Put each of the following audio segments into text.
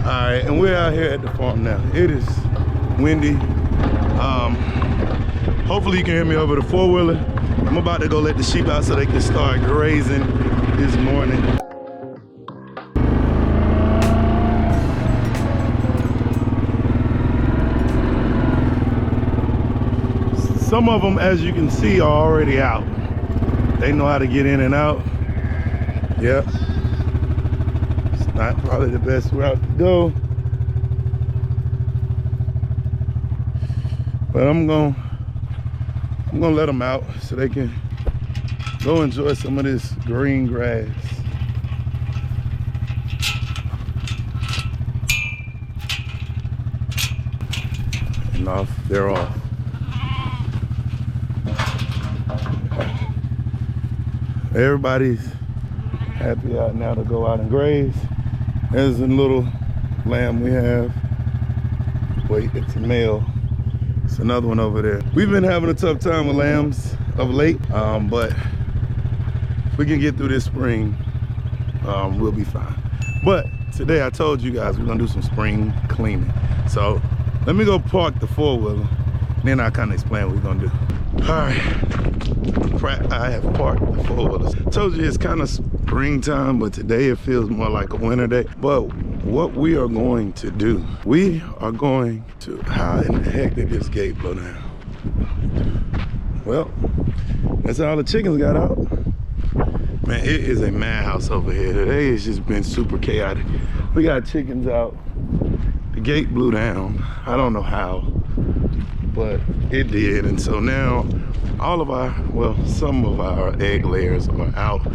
right, and we're out here at the farm now. It is windy. Hopefully you can hear me over the four-wheeler. I'm about to go let the sheep out so they can start grazing this morning. Some of them, as you can see, are already out. They know how to get in and out. Yep. It's not probably the best route to go. But I'm gonna let them out so they can go enjoy some of this green grass. And off, they're off. Everybody's happy out now to go out and graze. There's a little lamb we have. Wait, it's a male. It's another one over there. We've been having a tough time with lambs of late, but if we can get through this spring, we'll be fine. But today I told you guys we're gonna do some spring cleaning. So let me go park the four-wheeler, then I'll kind of explain what we're gonna do. All right, I have parked the four-wheelers. Told you it's kind of springtime, but today it feels more like a winter day. But what we are going to do, we are going to, how in the heck did this gate blow down? Well, that's how all the chickens got out. Man, it is a madhouse over here. Today it's just been super chaotic. We got chickens out. The gate blew down. I don't know how, but it did. And so now all of our, well, some of our egg layers are out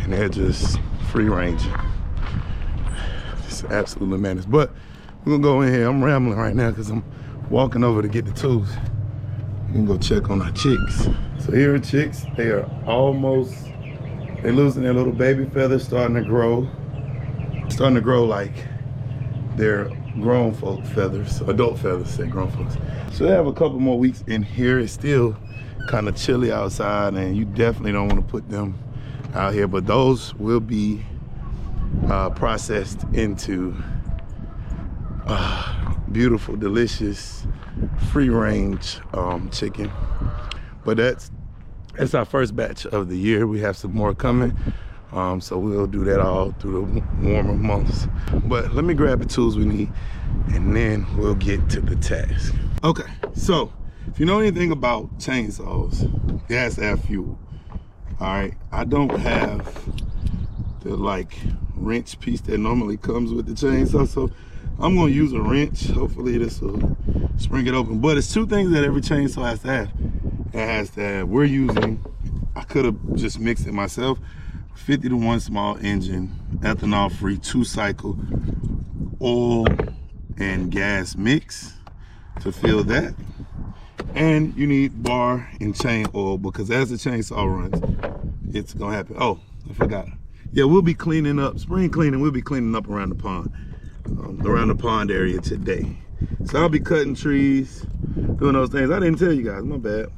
and they're just free ranging. It's absolutely madness. But we're gonna go in here. I'm rambling right now because I'm walking over to get the tools. We can go check on our chicks. So here are chicks. They are almost, they're losing their little baby feathers, starting to grow like they're grown folk feathers, adult feathers, say grown folks. So they have a couple more weeks in here. It's still kind of chilly outside and you definitely don't want to put them out here, but those will be processed into beautiful, delicious, free-range chicken. But that's our first batch of the year. We have some more coming, so we'll do that all through the warmer months. But let me grab the tools we need and then we'll get to the task. Okay, so if you know anything about chainsaws, it has to have fuel. All right, I don't have the like wrench piece that normally comes with the chainsaw, so I'm gonna use a wrench. Hopefully this will spring it open. But it's two things that every chainsaw has to have. It has to have, we're using, I could have just mixed it myself, 50-to-1 small engine, ethanol free, 2-cycle oil and gas mix to fill that. And you need bar and chain oil because as the chainsaw runs, it's gonna happen. Oh, I forgot. Yeah, we'll be cleaning up, spring cleaning, we'll be cleaning up around the pond area today. So I'll be cutting trees, doing those things. I didn't tell you guys, my bad.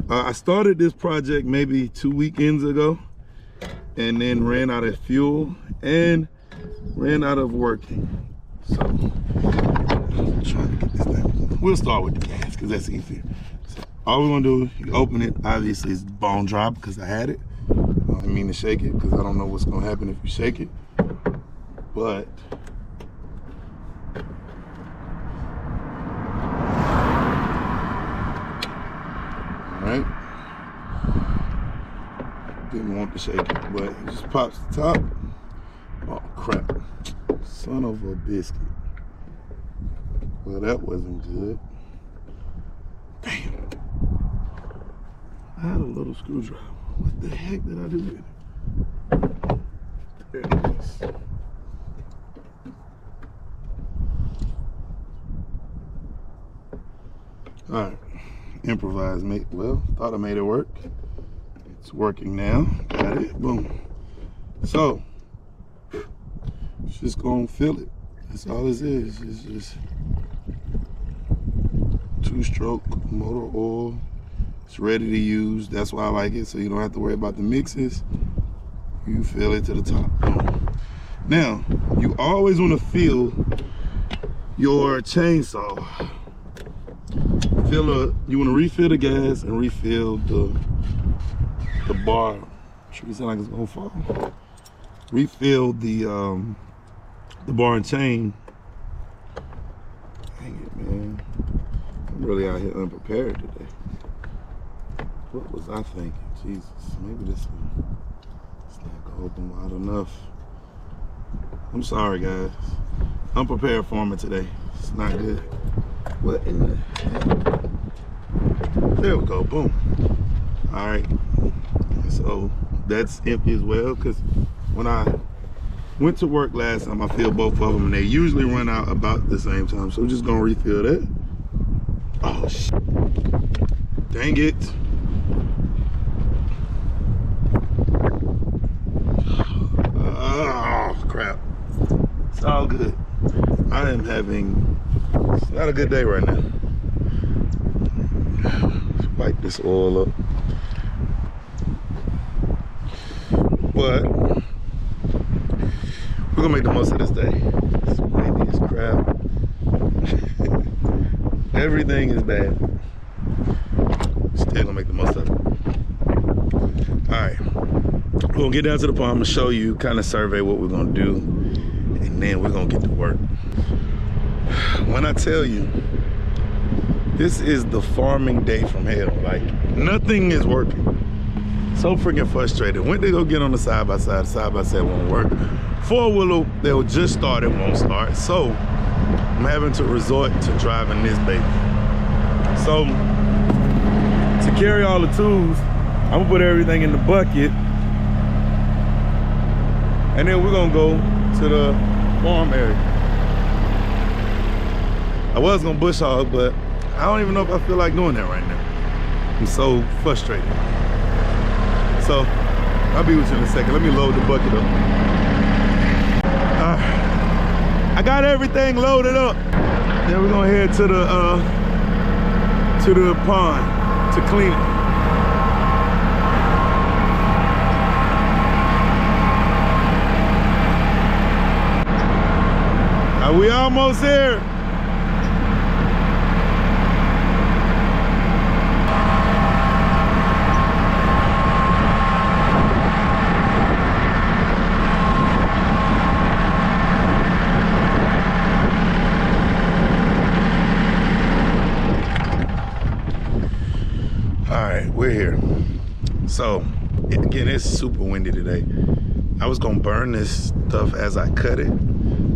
I started this project maybe 2 weekends ago and then ran out of fuel and ran out of working. So I'm trying to get this thing. We'll start with the gas because that's easier. So all we're gonna do, you open it, obviously it's bone dry because I had it. I didn't mean to shake it because I don't know what's gonna happen if you shake it. But right? Didn't want to shake it, but it just pops the top. Oh crap. Son of a biscuit. Well, that wasn't good. Damn. I had a little screwdriver. What the heck did I do with it? There it is. All right. Improvise, mate. Well, thought I made it work. It's working now. Got it. Boom. So, just gonna fill it. That's all this is. It's just 2-stroke motor oil. It's ready to use. That's why I like it, so you don't have to worry about the mixes. You fill it to the top. Boom. Now, you always want to fill your chainsaw. You want to refill the gas and refill the bar. Tree sound like it's gonna fall. Refill the bar and chain. Dang it, man. I'm really out here unprepared today. What was I thinking? Jesus, maybe this one. It's not gonna open wide enough. I'm sorry, guys. Unprepared farming today. It's not good. What in the heck? There we go, boom. All right, so that's empty as well, because when I went to work last time, I filled both of them, and they usually run out about the same time. So we're just gonna refill that. Oh, shit. Dang it. Oh, crap. It's all good. I am having, it's not a good day right now. Wipe this oil up. But we're gonna make the most of this day. It's windy as crap. Everything is bad. Still gonna make the most of it. All right, we're gonna get down to the pond. I'm gonna show you, kind of survey what we're gonna do, and then we're gonna get to work. When I tell you, this is the farming day from hell. Like, nothing is working. So freaking frustrated. Went to go get on the side-by-side. Side-by-side won't work. Four-wheeler, they'll just start, it won't start. So I'm having to resort to driving this baby. So to carry all the tools, I'm gonna put everything in the bucket, and then we're gonna go to the farm area. I was gonna bush hog, but I don't even know if I feel like doing that right now. I'm so frustrated. So I'll be with you in a second. Let me load the bucket up. I got everything loaded up. Then we're gonna head to the pond to clean it. We almost here. We're here. So again, it's super windy today. I was gonna burn this stuff as I cut it.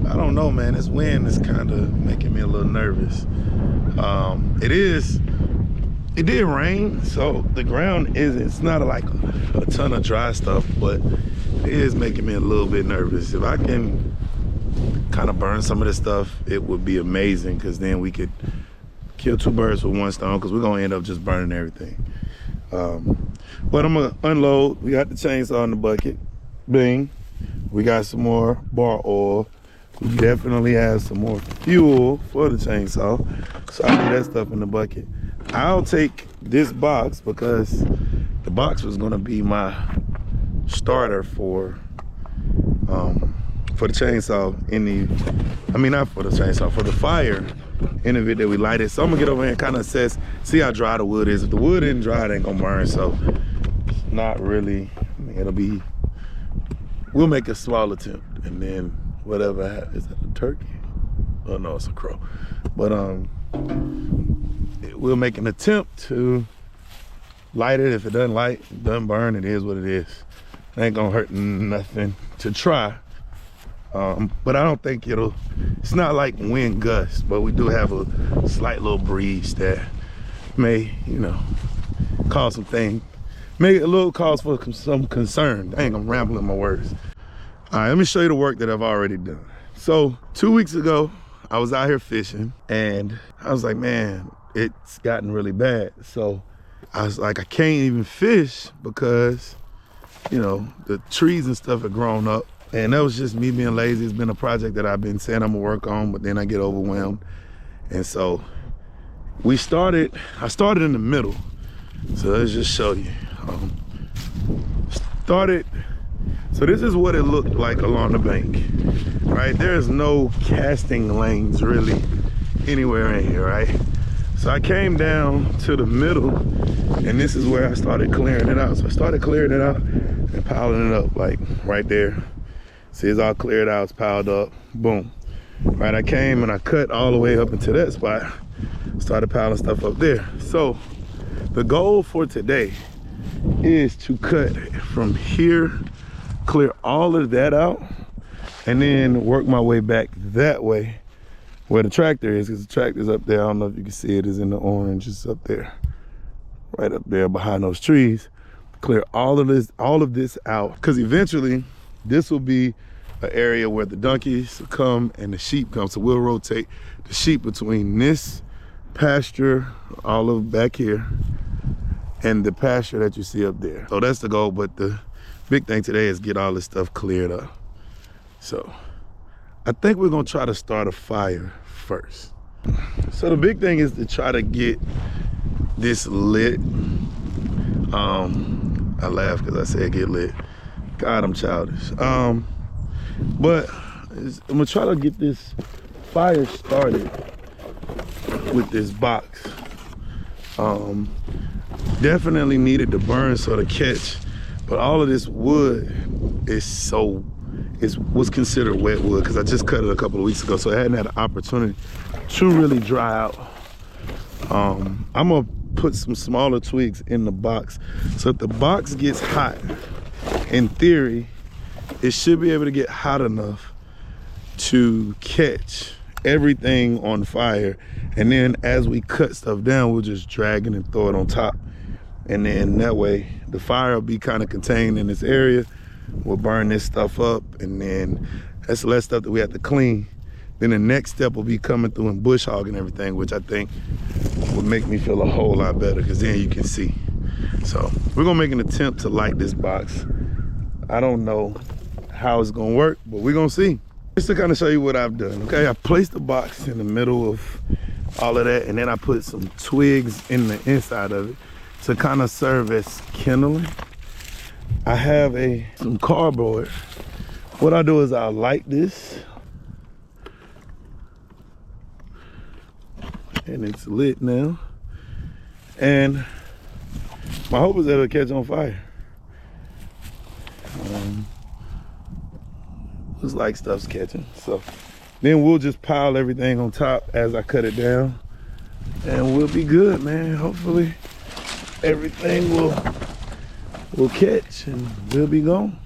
I don't know, man. This wind is kind of making me a little nervous. It did rain, so the ground it's not like a ton of dry stuff, but it is making me a little bit nervous. If I can kind of burn some of this stuff, it would be amazing, because then we could kill two birds with one stone, because we're gonna end up just burning everything. But I'm gonna unload. We got the chainsaw in the bucket. Bing. We got some more bar oil. We definitely have some more fuel for the chainsaw. So I'll put that stuff in the bucket. I'll take this box, because the box was gonna be my starter for the chainsaw not for the chainsaw, for the fire in the vid that we lighted. So I'm gonna get over here and kind of assess, see how dry the wood is. If the wood isn't dry, it ain't gonna burn. So it's not really, we'll make a small attempt, and then whatever happens. Is that a turkey? Oh no, it's a crow. But we'll make an attempt to light it. If it doesn't light, it doesn't burn, it is what it is. It ain't gonna hurt nothing to try. But I don't think it's not like wind gusts, but we do have a slight little breeze that may, cause some things, make a little cause for some concern. I ain't gonna ramble in my words. All right, let me show you the work that I've already done. So 2 weeks ago, I was out here fishing, and I was like, man, it's gotten really bad. So I was like, I can't even fish because, the trees and stuff have grown up. And that was just me being lazy. It's been a project that I've been saying I'm gonna work on, but then I get overwhelmed. And so I started in the middle. So let's just show you. So this is what it looked like along the bank, right? There's no casting lanes really anywhere in here, right? So I came down to the middle, and this is where I started clearing it out. So I started clearing it out and piling it up, like right there. See, it's all cleared out, it's piled up, boom. Right, I came and I cut all the way up into that spot, started piling stuff up there. So the goal for today is to cut from here, clear all of that out, and then work my way back that way where the tractor is, because the tractor's up there. I don't know if you can see it, is in the orange, it's up there, right up there behind those trees. Clear all of this out, because eventually this will be an area where the donkeys come and the sheep come. So we'll rotate the sheep between this pasture, all of back here, and the pasture that you see up there. So that's the goal, but the big thing today is get all this stuff cleared up. So I think we're gonna try to start a fire first. So the big thing is to try to get this lit. I laugh because I said get lit. God, I'm childish. But I'm gonna try to get this fire started with this box. Definitely needed to burn so to catch, but all of this wood was considered wet wood because I just cut it a couple of weeks ago, so I hadn't had an opportunity to really dry out. I'm gonna put some smaller twigs in the box, so if the box gets hot, in theory, it should be able to get hot enough to catch everything on fire, and then as we cut stuff down, we'll just drag it and throw it on top, and then that way the fire will be kind of contained in this area. We'll burn this stuff up, and then that's less stuff that we have to clean. Then the next step will be coming through and bush hogging everything, which I think would make me feel a whole lot better, because then you can see. So we're gonna make an attempt to light this box. I don't know how it's gonna work, but we're gonna see. Just to kind of show you what I've done, okay? I placed the box in the middle of all of that, and then I put some twigs in the inside of it to kind of serve as kindling. I have some cardboard. What I do is I'll light this, and it's lit now, and my hope is that it'll catch on fire. Looks like stuff's catching, so then we'll just pile everything on top as I cut it down, and we'll be good, man. Hopefully everything will catch, and we'll be gone.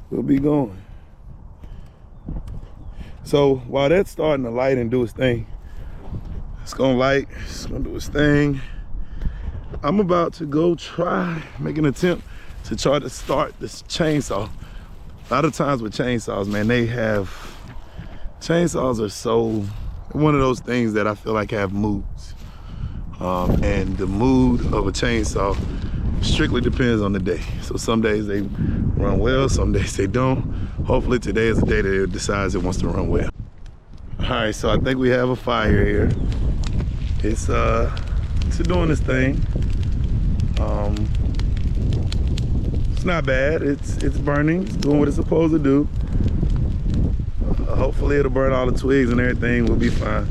We'll be going. So while that's starting to light and do its thing, it's gonna light, it's gonna do its thing. I'm about to go make an attempt to try to start this chainsaw. A lot of times with chainsaws, man, chainsaws are one of those things that I feel like have moods. And the mood of a chainsaw strictly depends on the day. So some days they run well, some days they don't. Hopefully today is the day that it decides it wants to run well. All right, so I think we have a fire here. It's doing its thing. It's not bad. It's burning. It's doing what it's supposed to do. Hopefully it'll burn all the twigs and everything. We'll be fine.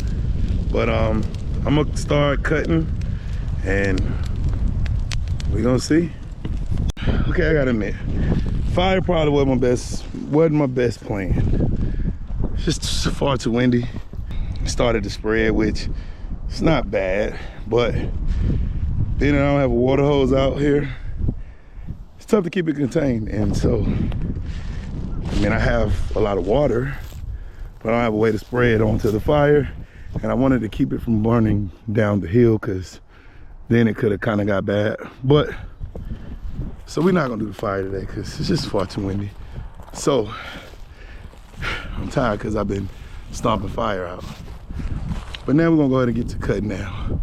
But I'm gonna start cutting, and we're gonna see. Okay, I gotta admit, fire probably wasn't my best plan. It's just far too windy. It started to spread, which it's not bad, but then I don't have a water hose out here. It's tough to keep it contained, and so, I mean, I have a lot of water, but I don't have a way to spray it onto the fire, and I wanted to keep it from burning down the hill, because then it could have kind of got bad. But so we're not gonna do the fire today because it's just far too windy. So I'm tired because I've been stomping fire out. But now we're gonna go ahead and get to cutting now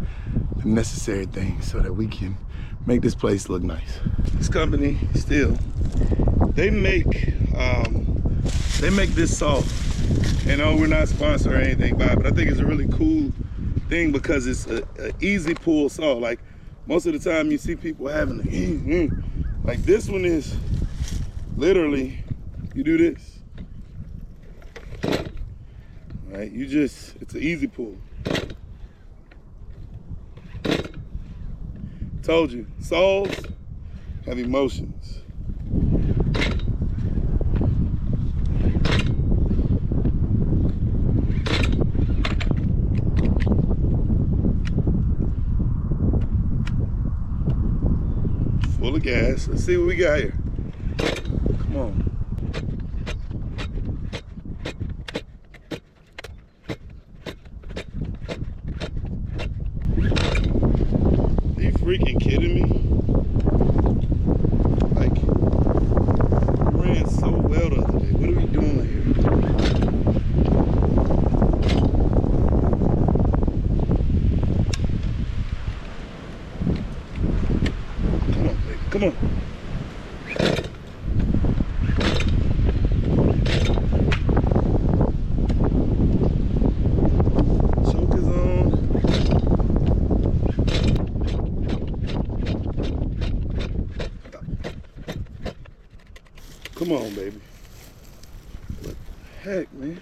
the necessary things so that we can make this place look nice. This company, Still, they make this saw. You know, we're not sponsored or anything by it, but I think it's a really cool thing because it's an easy pull saw. Like most of the time you see people having like this one is literally You do this. All right, it's an easy pull. Told you, saws have emotions. Full of gas. Let's see what we got here. Come on. Are you freaking kidding me? Like, we ran so well the other day. What are we doing here? Come on, baby. Come on. Come on, baby. What the heck, man?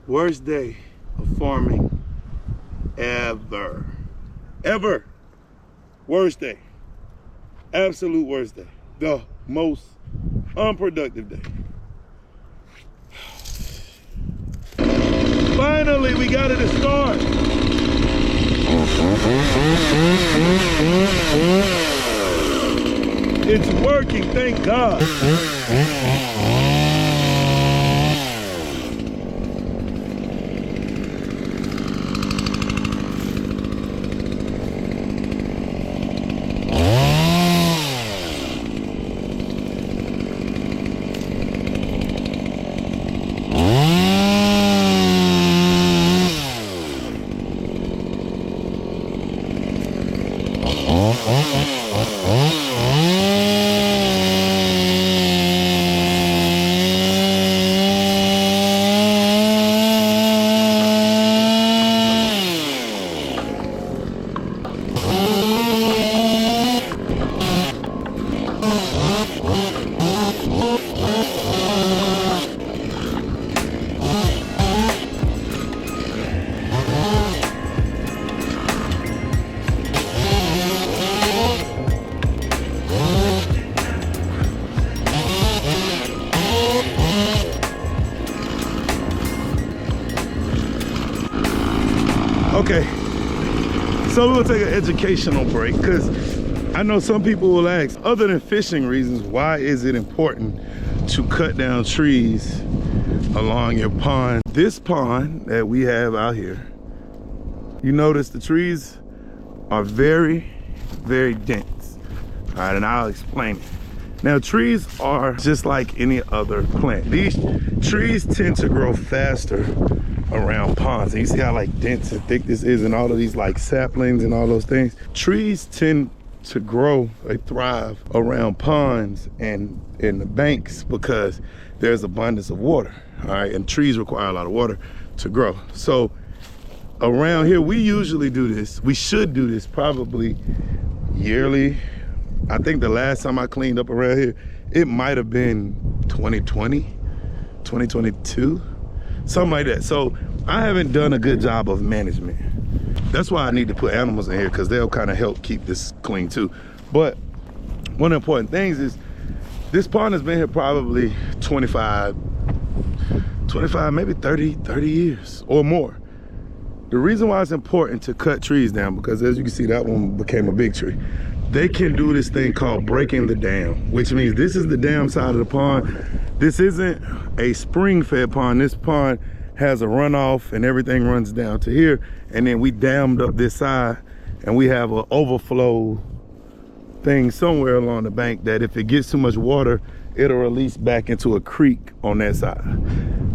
Worst day of farming ever. Ever. Worst day. Absolute worst day. The most unproductive day. Finally, we got it to start. It's working, thank God. Okay, so we'll take an educational break because I know some people will ask, other than fishing reasons, why is it important to cut down trees along your pond? This pond that we have out here, you notice the trees are very, very dense. All right, and I'll explain it. Now, trees are just like any other plant. These trees tend to grow faster around ponds. And you see how like dense and thick this is and all of these like saplings and all those things. Trees tend to grow, they thrive around ponds and in the banks because there's abundance of water, all right? And trees require a lot of water to grow. So around here, we usually do this. We should do this probably yearly. I think the last time I cleaned up around here, it might have been 2020, 2022. Something like that. So I haven't done a good job of management. That's why I need to put animals in here because they'll kind of help keep this clean too. But one of the important things is this pond has been here probably 25, maybe 30 years or more. The reason why it's important to cut trees down, because as you can see, that one became a big tree. They can do this thing called breaking the dam, which means this is the dam side of the pond. This isn't a spring-fed pond. This pond has a runoff and everything runs down to here. And then we dammed up this side and we have an overflow thing somewhere along the bank that if it gets too much water, it'll release back into a creek on that side.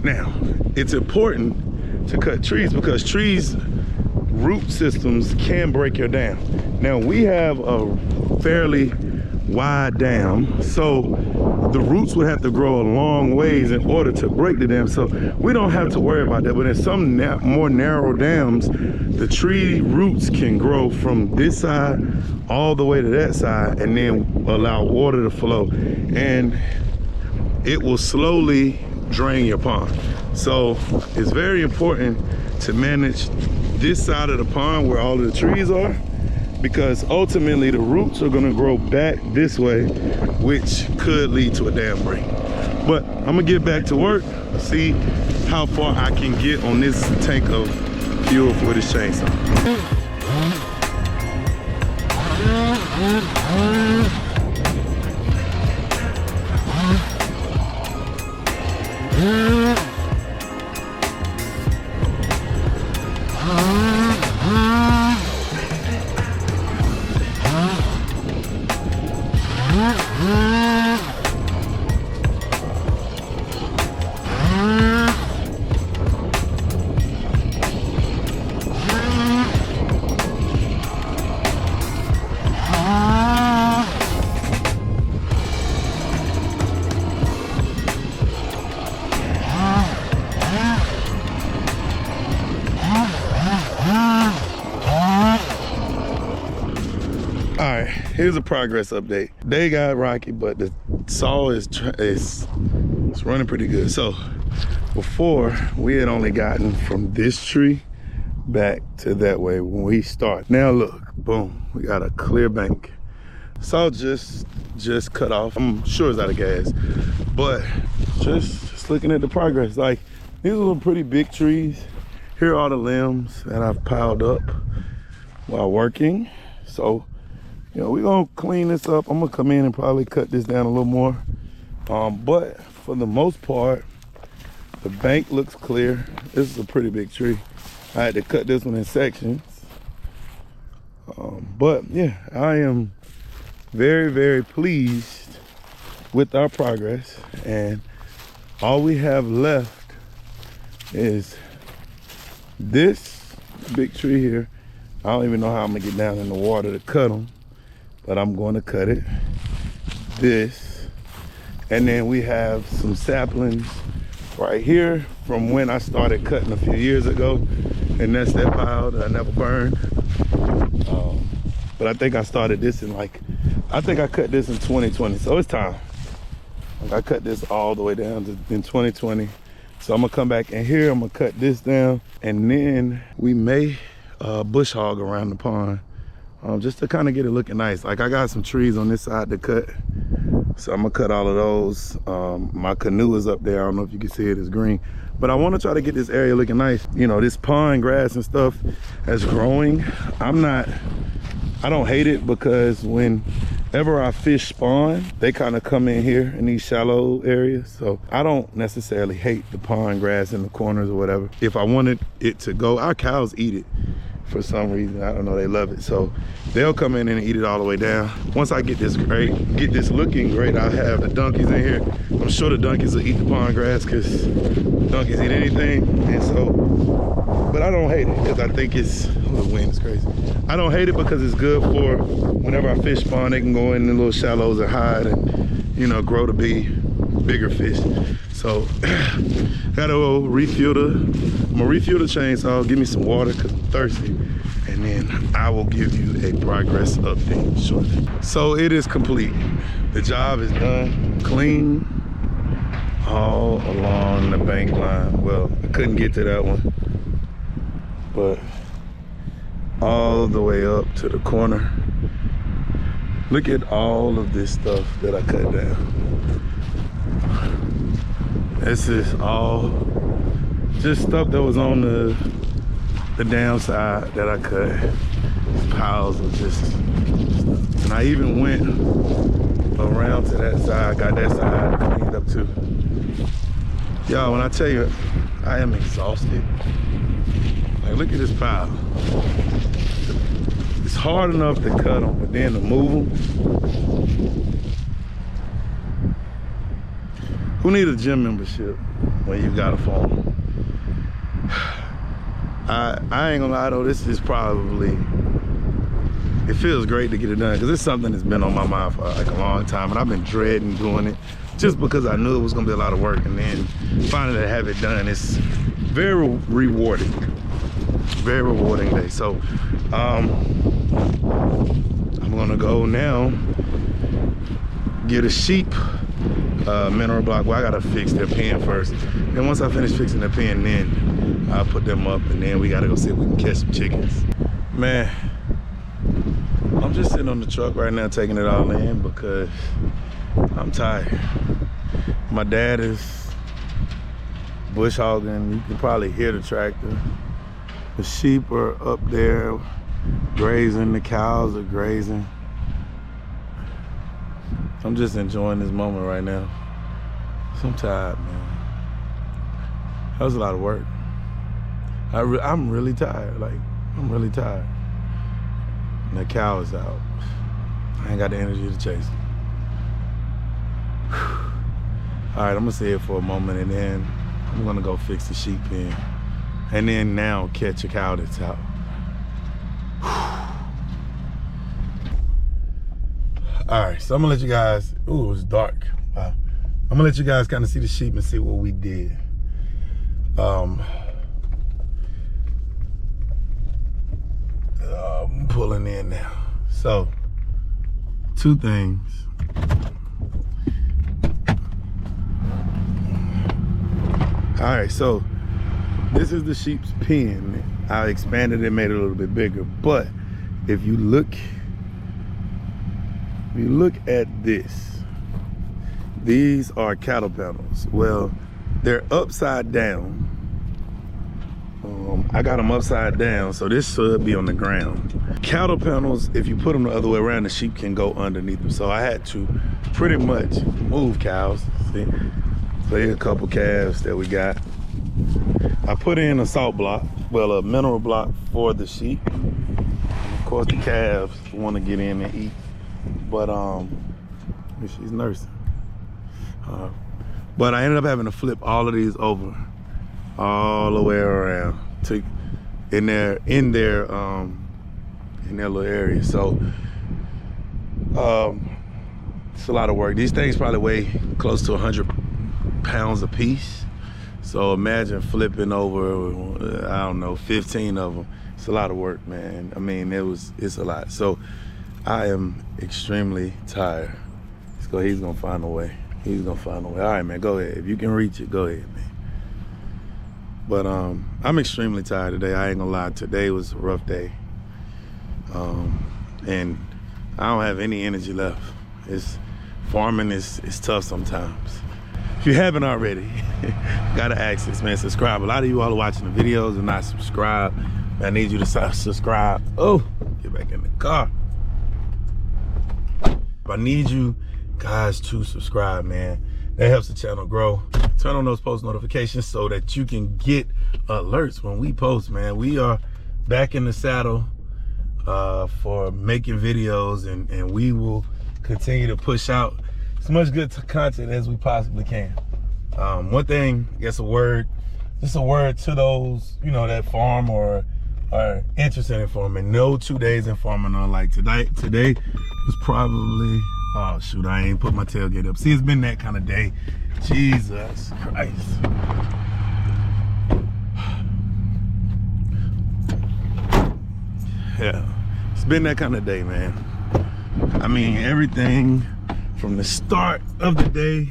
Now, it's important to cut trees because trees root systems can break your dam. Now we have a fairly wide dam, so the roots would have to grow a long ways in order to break the dam. So we don't have to worry about that. But in some more narrow dams, the tree roots can grow from this side all the way to that side and then allow water to flow. And it will slowly drain your pond. So it's very important to manage this side of the pond where all of the trees are, because ultimately the roots are gonna grow back this way, which could lead to a dam break. But I'm gonna get back to work, see how far I can get on this tank of fuel for this chainsaw. Alright, here's a progress update. Day got rocky, but the saw is running pretty good. So before, we had only gotten from this tree back to that way when we start. Now look, boom, we got a clear bank. Saw just cut off. I'm sure it's out of gas, but just looking at the progress. Like, these are some pretty big trees. Here are all the limbs that I've piled up while working. So, you know, we're gonna clean this up. I'm gonna come in and probably cut this down a little more. But for the most part, the bank looks clear. This is a pretty big tree. I had to cut this one in sections. But yeah, I am very, very pleased with our progress. And all we have left is this big tree here. I don't even know how I'm gonna get down in the water to cut them, but I'm going to cut it. This, and then we have some saplings right here from when I started cutting a few years ago, and that's that pile that I never burned. But I think I started this in I think I cut this in 2020, so it's time. I cut this all the way down in 2020. So I'm gonna come back in here, I'm gonna cut this down, and then we may bush hog around the pond, just to kind of get it looking nice. Like, I got some trees on this side to cut, so I'm gonna cut all of those. My canoe is up there. I don't know if you can see it, it's green. But I wanna try to get this area looking nice. You know, this pond grass and stuff that's growing, I don't hate it, because whenever our fish spawn, they kind of come in here in these shallow areas. So I don't necessarily hate the pond grass in the corners or whatever. If I wanted it to go, our cows eat it for some reason. I don't know, they love it. So they'll come in and eat it all the way down. Once I get this looking great, I'll have the donkeys in here. I'm sure the donkeys will eat the pond grass, because donkeys eat anything. And so, but I don't hate it, because I think the wind is crazy. I don't hate it because it's good for whenever our fish spawn, they can go in the little shallows and hide and, you know, grow to be bigger fish. So gotta go refuel I'm gonna refuel the chainsaw, give me some water because I'm thirsty, and then I will give you a progress update shortly. So it is complete. The job is done. Clean all along the bank line. Well, I couldn't get to that one, but all the way up to the corner. Look at all of this stuff that I cut down. This is all just stuff that was on the downside that I cut. Piles of just stuff. And I even went around to that side, got that side cleaned up too. Y'all, when I tell you, I am exhausted. Like, look at this pile. It's hard enough to cut them, but then to move them. Who need a gym membership when you got a phone? I ain't gonna lie though, this is probably, it feels great to get it done, because it's something that's been on my mind for like a long time, and I've been dreading doing it just because I knew it was gonna be a lot of work, and then finally to have it done, it's very rewarding. Very rewarding day. So I'm gonna go now get a sheep mineral block. Well, I gotta fix their pen first. Then once I finish fixing the pen, then I'll put them up, and then we gotta go see if we can catch some chickens. Man, I'm just sitting on the truck right now taking it all in because I'm tired. My dad is bush hogging. You can probably hear the tractor. The sheep are up there grazing, the cows are grazing. I'm just enjoying this moment right now. So I'm tired, man. That was a lot of work. I'm really tired, like, I'm really tired. And the cow is out. I ain't got the energy to chase it. All right, I'm gonna sit here for a moment, and then I'm gonna go fix the sheep pen. And then now catch a cow that's out. All right, so I'm gonna let you guys, ooh, it was dark. Wow. I'm gonna let you guys kind of see the sheep and see what we did. I'm pulling in now. So, two things. All right, so this is the sheep's pen. I expanded it, made it a little bit bigger. But if you look at this, these are cattle panels. Well, they're upside down. I got them upside down, so this should be on the ground. Cattle panels, if you put them the other way around, the sheep can go underneath them. So I had to pretty much move cows. See? So here's a couple calves that we got. I put in a salt block, well, a mineral block for the sheep. Of course, the calves want to get in and eat, but she's nursing. But I ended up having to flip all of these over, all the way around to in their little area. So it's a lot of work. These things probably weigh close to 100 pounds a piece. So imagine flipping over, I don't know, 15 of them. It's a lot of work, man. I mean, it's a lot. So I am extremely tired. Let's go, he's gonna find a way. He's gonna find a way. All right, man, go ahead. If you can reach it, go ahead, man. But I'm extremely tired today. I ain't gonna lie, today was a rough day. And I don't have any energy left. Farming is tough sometimes. If you haven't already, gotta ask this, man, subscribe. A lot of you all are watching the videos and not subscribe. I need you to subscribe. Oh, get back in the car. I need you guys to subscribe, man. That helps the channel grow. Turn on those post notifications so that you can get alerts when we post, man. We are back in the saddle for making videos, and we will continue to push out as much good content as we possibly can. One thing, I guess just a word to those, you know, that farm or are interested in farming. No 2 days in farming are like today. Today was probably, oh shoot, I ain't put my tailgate up. See, it's been that kind of day. Jesus Christ. Yeah, it's been that kind of day, man. I mean, everything from the start of the day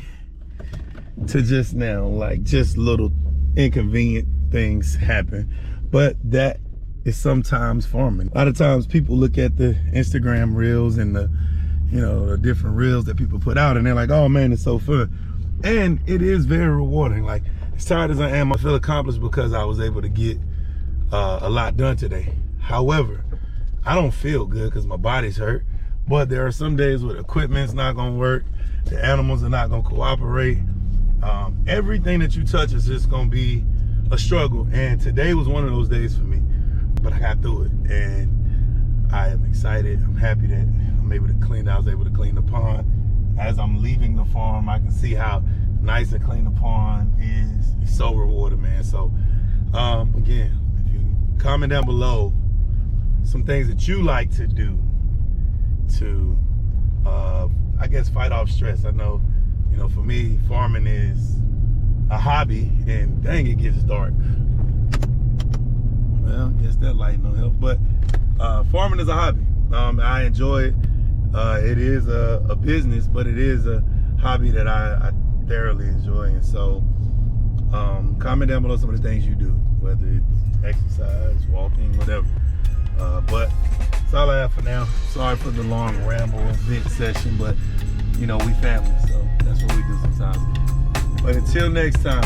to just now, like just little inconvenient things happen. But that is sometimes farming. A lot of times people look at the Instagram reels and the, you know, the different reels that people put out, and they're like, oh man, it's so fun. And it is very rewarding. Like, as tired as I am, I feel accomplished because I was able to get a lot done today. However, I don't feel good because my body's hurt. But there are some days where the equipment's not gonna work, the animals are not gonna cooperate. Everything that you touch is just gonna be a struggle. And today was one of those days for me, but I got through it. And I am excited. I'm happy that I was able to clean the pond. As I'm leaving the farm, I can see how nice and clean the pond is. It's so rewarding, man. So again, if you comment down below some things that you like to do to I guess fight off stress. I know, You know, for me, farming is a hobby, and dang, it gets dark. Well, I guess that light no help, but farming is a hobby. I enjoy it. It is a business, but it is a hobby that I thoroughly enjoy. And so comment down below some of the things you do, whether it's exercise, walking, whatever. But that's all I have for now. Sorry for the long ramble vent session, but you know, we family, so that's what we do sometimes. But until next time,